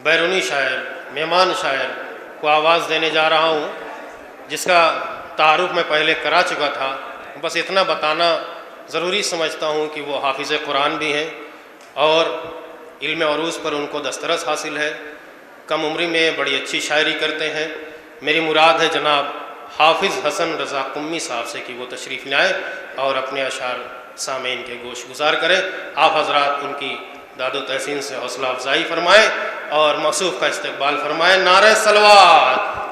बैरूनी शायर, मेहमान शायर को आवाज़ देने जा रहा हूँ, जिसका तारुफ मैं पहले करा चुका था। बस इतना बताना ज़रूरी समझता हूँ कि वो हाफिज़ कुरान भी हैं और इल्म अरूज़ पर उनको दस्तरस हासिल है। कम उम्री में बड़ी अच्छी शायरी करते हैं। मेरी मुराद है जनाब हाफिज़ हसन रज़ा कुम्मी साहब से कि वो तशरीफ़ लाएँ और अपने अशार सामीन के गोश गुजार करें। आप हजरात उनकी दादो तहसीन से हौसला अफजाई फरमाएँ और मौसूफ़ का इस्तकबाल फरमाएँ। नारे सलवात।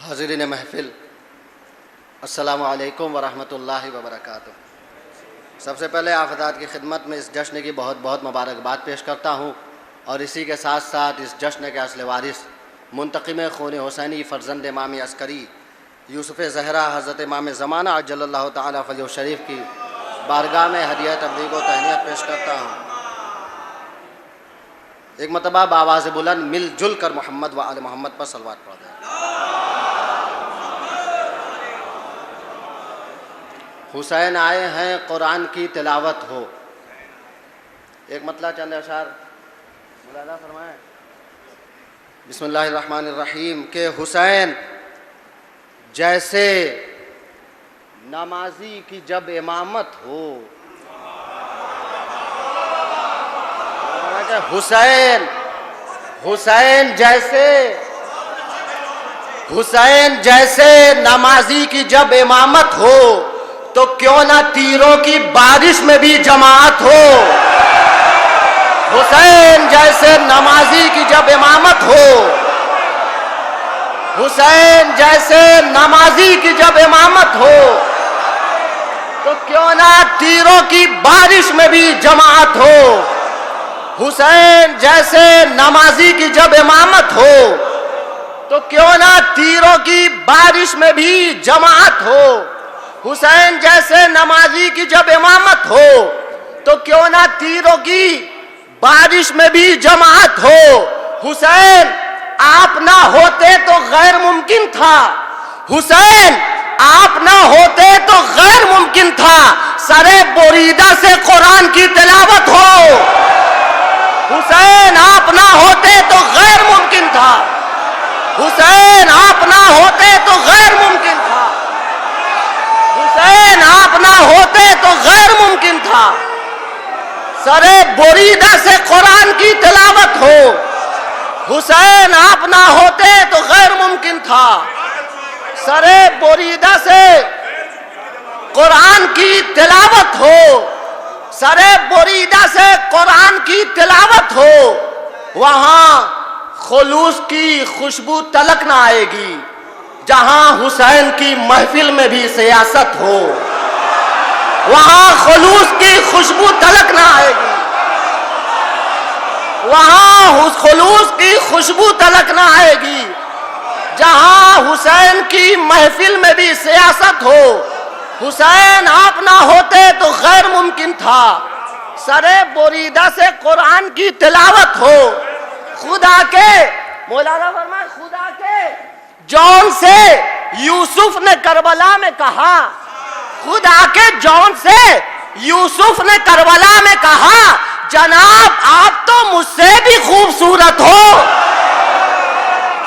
हाज़िरीन महफ़िल, अस्सलामु अलैकुम वरहमतुल्लाहि वबरकातुह। सबसे पहले आप हज़रात की खिदमत में इस जश्न की बहुत बहुत मुबारकबाद पेश करता हूँ और इसी के साथ साथ इस जश्न के असले वारिस मुंतक़िम खून हुसैनी फ़र्ज़ंद इमाम अस्करी यूसुफ़ ज़हरा हज़रत इमाम ज़माना अज्जलल्लाहु तआला फ़ज़लुहु शरीफ की बारगाह में हदिया तबलीग व तहनियत पेश करता हूँ। एक मरतबा बावाज़ बुलंद मिलजुल कर मोहम्मद व आले मोहम्मद पर सलवात पढ़ दें। हुसैन आए हैं कुरान की तिलावत हो। एक मतलब चंद अशार मुलादा फरमाएं। बिस्मिल्लाहिर्रहमानिर्रहीम के हुसैन जैसे नमाजी की जब इमामत हो, हुसैन जैसे नमाजी की जब इमामत हो तो क्यों ना तीरों की बारिश में भी जमात हो। हुसैन जैसे नमाजी की जब इमामत हो, हुसैन जैसे नमाजी की जब इमामत हो तो क्यों ना तीरों की बारिश में भी जमात हो। हुसैन जैसे नमाजी की जब इमामत हो तो क्यों ना तीरों की बारिश में भी जमात हो। हुसैन जैसे नमाजी की जब इमामत हो तो क्यों ना तीरों की बारिश में भी जमात हो। हुसैन आप ना होते तो गैर मुमकिन था, हुसैन आप ना होते तो गैर मुमकिन था सरे बोरीदा से कुरान की तिलावत हो। हुसैन आप ना होते तो गैर मुमकिन था, हुसैन आप ना होते तो गैर मुमकिन था, हुसैन आप ना होते तो गैर मुमकिन था सरे बोरीदा से कुरान की तिलावत हो। हुसैन आप ना होते तो गैर मुमकिन था सरे बोरीदा से कुरान की तिलावत हो, सरे बोरीदा से कुरान की तिलावत हो। वहां खुलूस की खुशबू तलक ना आएगी जहां हुसैन की महफिल में भी सियासत हो। वहां खुलूस की खुशबू तलक ना आएगी, वहां खुलूस की खुशबू तलक ना आएगी जहां हुसैन की महफिल में भी सियासत हो। हुसैन आप ना होते तो गैर मुमकिन था सरे बोरीदा से कुरान की तिलावत हो। खुदा के मौलाना फरमाए, खुदा के जौन से यूसुफ ने करबला में कहा, खुदा के जौन से यूसुफ ने करबला में कहा जनाब आप तो मुझसे भी खूबसूरत हो।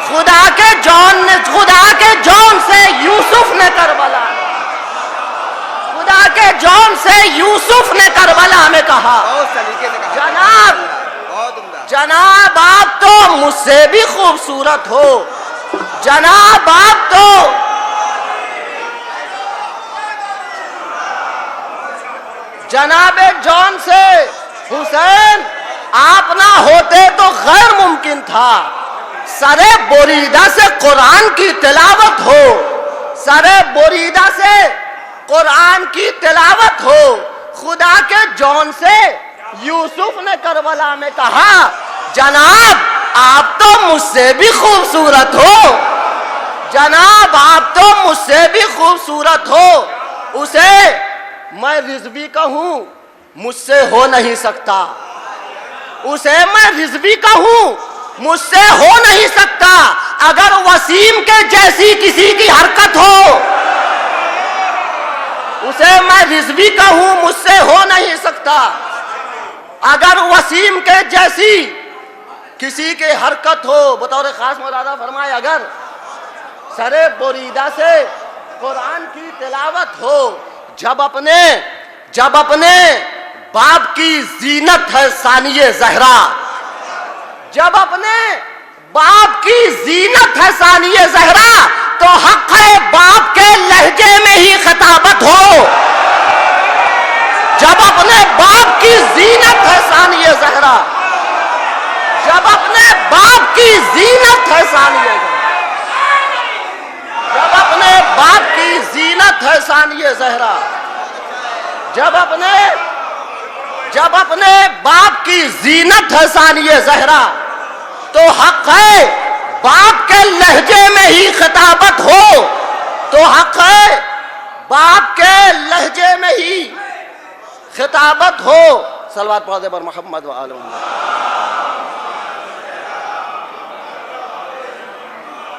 खुदा के जौन से यूसुफ ने करबला, खुदा के जौन से यूसुफ ने करबला में कहा जनाब आप तो मुझसे भी खूबसूरत हो। जनाब आप तो जनाबे जौन से हुसैन आप ना होते तो गैर मुमकिन था सरे बोरीदा से कुरान की तिलावत हो, सरे बोरीदा से कुरान की तिलावत हो। खुदा के जौन से यूसुफ ने करबला में कहा जनाब आप तो मुझसे भी खूबसूरत हो, जनाब आप तो मुझसे भी खूबसूरत हो, उसे मैं रिजवी कहूं मुझसे हो नहीं सकता, उसे मैं रिजवी कहूं मुझसे हो नहीं सकता। अगर वसीम के जैसी किसी की हरकत हो, उसे मैं रिजवी कहूं मुझसे हो नहीं सकता। अगर वसीम के जैसी किसी की हरकत हो, बतौर खास मुरादा फरमाए, अगर सरे बोरीदा से कुरान की तिलावत हो, जब अपने बाप की जीनत है सानिये ज़हरा, जब अपने बाप की जीनत है सानिये ज़हरा, तो हक है बाप के लहजे में ही खिताबत हो। जब अपने बाप की जीनत है सानिये ज़हरा, जब अपने बाप की जीनत है सानिये ज़हरा, जब अपने बाप की जीनत है सानिये ज़हरा, जब अपने बाप की जीनत है सानिये ज़हरा, तो हक है बाप के लहजे में ही खिताबत हो, तो हक है बाप के लहजे में ही खिताबत हो। सलवात पढ़ दे पर मोहम्मद व आले मोहम्मद।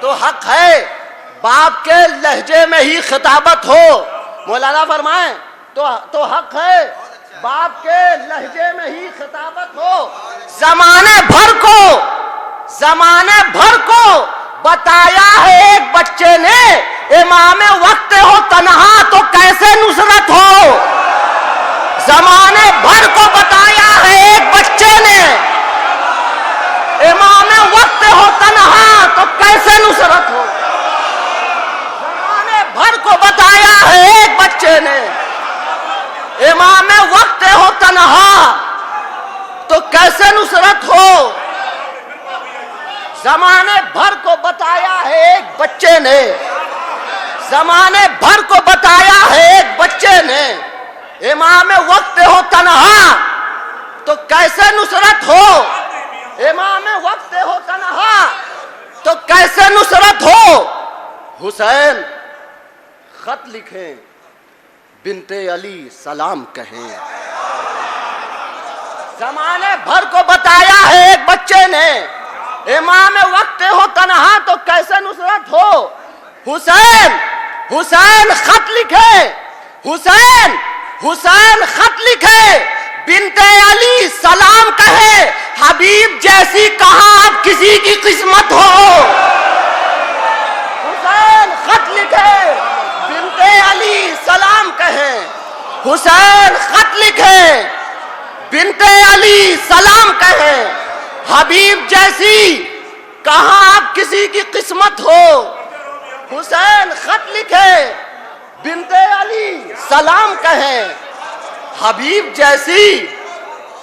तो हक है बाप के लहजे में ही खिताबत हो। मौलाना फरमाए तो हक है बाप के लहजे में ही खिताबत हो। जमाने भर को बताया है एक बच्चे ने, इमाम वक्त हो तन्हा तो कैसे नुसरत हो। जमाने भर को बताया है एक बच्चे ने, इमाम वक्त हो तन्हा तो कैसे नुसरत हो। जमाने भर को बताया है एक बच्चे ने, इमाम वक्त हो तन्हा तो कैसे नुसरत हो। जमाने भर को बताया है एक बच्चे ने, जमाने भर को बताया है एक बच्चे ने, इमाम वक्त हो तन्हा तो कैसे नुसरत हो। इमाम वक्त हो तन्हा तो कैसे नुसरत हो। हुसैन खत लिखें, बिनते अली सलाम कहें। जमाने भर को बताया है एक बच्चे ने, इमाम वक्त हो तन्हा तो कैसे नुसरत हो। हुसैन खत लिखे, हुसैन खत लिखे, बिनते अली सलाम कहे। हबीब जैसी कहां अब किसी की किस्मत हो। हुसैन खत लिखे, बिनते अली सलाम कहे। हुसैन खत लिखे, बिनते अली सलाम कहे। हबीब जैसी कहां अब किसी की किस्मत हो। हुसैन खत लिखे, बिनते अली सलाम कहे। हबीब जैसी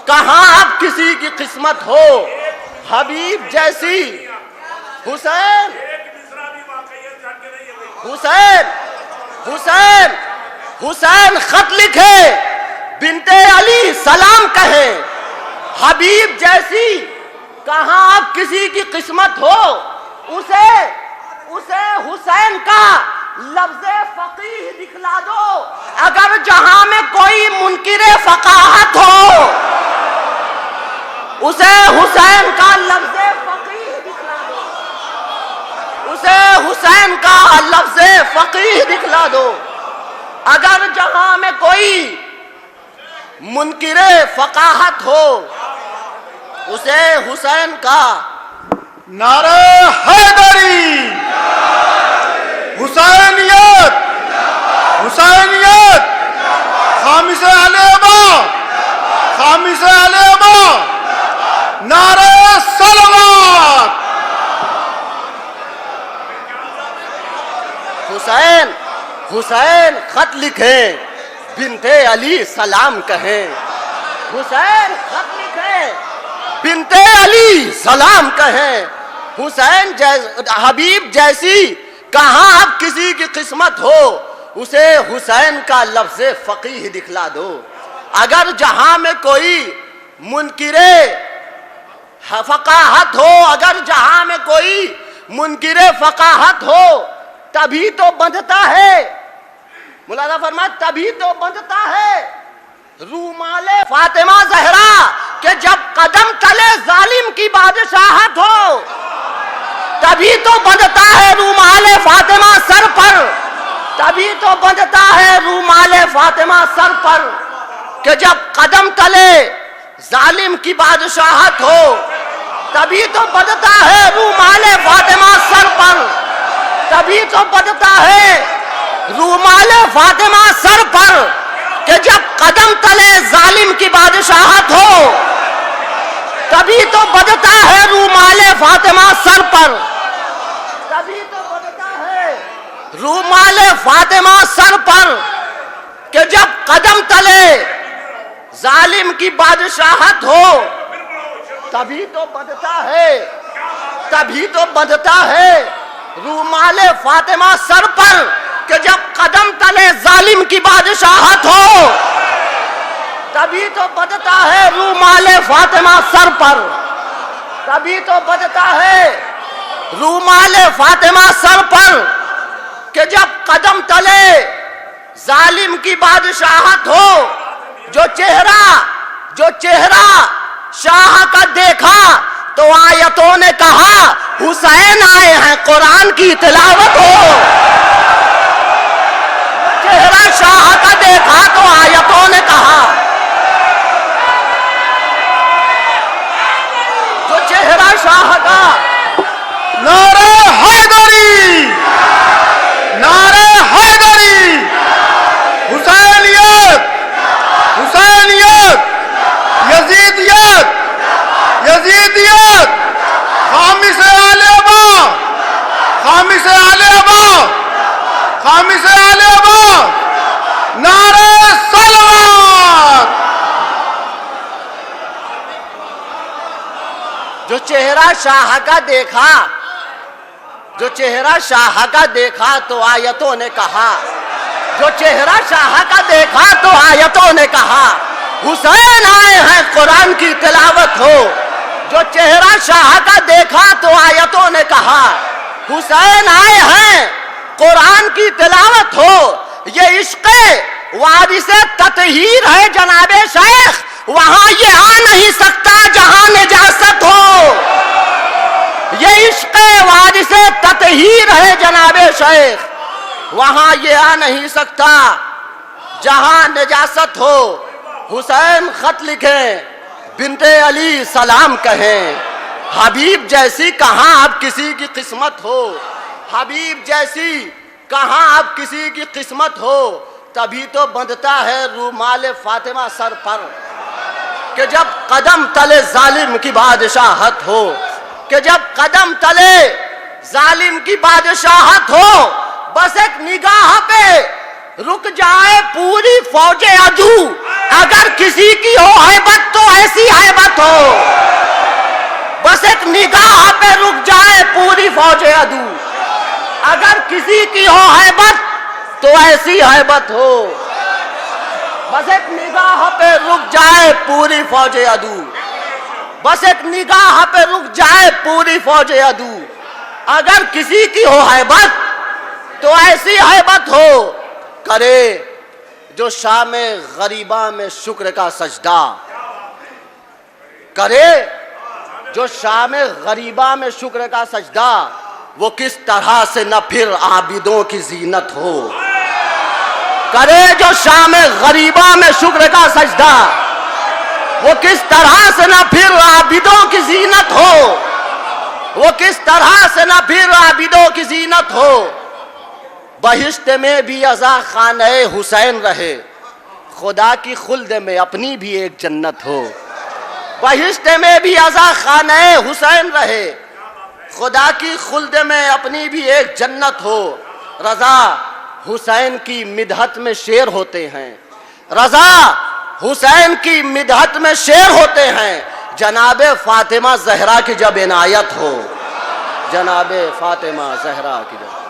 कहां अब किसी की किस्मत हो। हबीब जैसी हुसैन खत लिखे, बिनते अली सलाम कहे। हबीब जैसी कहां अब किसी की किस्मत हो। उसे हुसैन का लफ्ज़े फकीह दिखला दो, अगर जहां में कोई मुनकिरे फकाहत हो। उसे हुसैन का लफ्ज़े फकीह दिखला दो, उसे हुसैन का लफ्ज़े फकीह दिखला दो, अगर जहां में कोई मुनकिरे फकाहत हो। उसे हुसैन का नारे हैदरी, हुसैनियत, हुसैनियत, खामिसे अलेमा, खामिसे अलेमा, नारे सलवात। हुसैन खत लिखे, बिनते अली सलाम कहे। हुसैन खत लिखे, बिनते अली सलाम कहे। हुसैन हबीब जैसी कहां अब किसी की किस्मत हो। उसे हुसैन का लफ्ज़े फकीह दिखला दो, अगर जहां में कोई मुनकिरे फकाहत हो, अगर जहां में कोई मुनकिरे फकाहत हो तभी तो बंधता है, मौलाना फरमाया तभी तो बंधता है रूमाले फातिमा जहरा के जब कदम तले जालिम की बादशाहत हो, तभी तो बंधता है रूमाले फातिमा सर पर, तभी तो बंधता है रूमाले फातिमा सर पर कि जब कदम तले जालिम की बादशाहत हो, तभी तो बंधता है रूमाले फातिमा सर पर, तभी तो बंधता है रूमाले फातिमा सर पर कि जब कदम तले जालिम की बादशाहत हो, तभी तो बंधता है रूमाले फातिमा सर पर, तभी तो बंधता है रूमाले फातिमा सर पर कि जब कदम तले जालिम की बादशाहत हो, तभी तो बंधता है, तभी तो बंधता है रूमाले फातिमा सर पर कि जब कदम तले जालिम की बादशाहत हो, तभी तो बंधता है रूमाले फातिमा सर पर, तभी तो बंधता है रूमाले फातिमा सर पर कि जब कदम तले जालिम की बादशाहत हो। जो चेहरा शाह का देखा तो आयतों ने कहा हुसैन आए हैं, कुरान की तिलावत हो। चेहरा शाह का देखा तो आयतों ने कहा, जो चेहरा शाह का नारे हैदरी, नारे हैदरी, हुसैनियत, हुसैनियत, यजीदियत, यजीदियत, खामिसे आलेबा, खामिसे आलेबा, खामिसे आलेबा, नारे सलवात। जो चेहरा शाह का देखा, जो चेहरा शाह का देखा तो आयतों ने कहा, जो चेहरा शाह का देखा तो आयतों ने कहा हुसैन आए हैं, कुरान की तिलावत हो। जो चेहरा शाह का देखा तो आयतों ने कहा हुसैन आए हैं, कुरान की तिलावत हो। ये इश्क़े वारिसे ततहीर है जनाबे शेख, वहां ये आ नहीं सकता जहां निजासत हो। ये इश्क़े वारिसे ततहीर है जनाबे शेख, वहां ये आ नहीं सकता जहां निजासत हो। हुसैन खत लिखें, बिन्ते अली सलाम कहें, हबीब जैसी कहां अब किसी की किस्मत हो। हबीब जैसी कहां अब किसी की किस्मत हो, तभी तो बंधता है रूमाले फातिमा सर पर कि जब कदम तले जालिम की बादशाहत हो, कि जब कदम तले जालिम की बादशाहत हो। बस एक निगाह पे रुक जाए पूरी फौजे अदू, अगर किसी की हो हैबत तो ऐसी हैबत हो। बस एक निगाह पे रुक जाए पूरी फौजे अदू, अगर किसी की हो हैबत तो ऐसी हैबत हो। बस एक निगाह पे रुक जाए पूरी फौजे अदू, बस एक निगाह पे रुक जाए पूरी फौजे अदू, अगर किसी की हो हैबत तो ऐसी हैबत हो। करे जो शाम गरीबा में शुक्र का सजदा, करे जो शाम गरीबा में शुक्र का सजदा, वो किस तरह से न फिर आबिदों की जीनत हो। करे जो शाम गरीबा में शुक्र का सजदा, वो किस तरह से न फिर आबिदों की जीनत हो। वो किस तरह से न फिर आबिदों की जीनत हो। बहिश्त में भी अज़ा खाने हुसैन रहे, खुदा की खुल्द में अपनी भी एक जन्नत हो। बहिश्त में भी अज़ा खाने हुसैन रहे, खुदा की खुल्द में अपनी भी एक जन्नत हो। रज़ा हुसैन की मिदहत में शेर होते हैं, रज़ा हुसैन की मिदहत में शेर होते हैं। जनाबे फातिमा जहरा की जब इनायत हो, जनाबे फातिमा जहरा की जब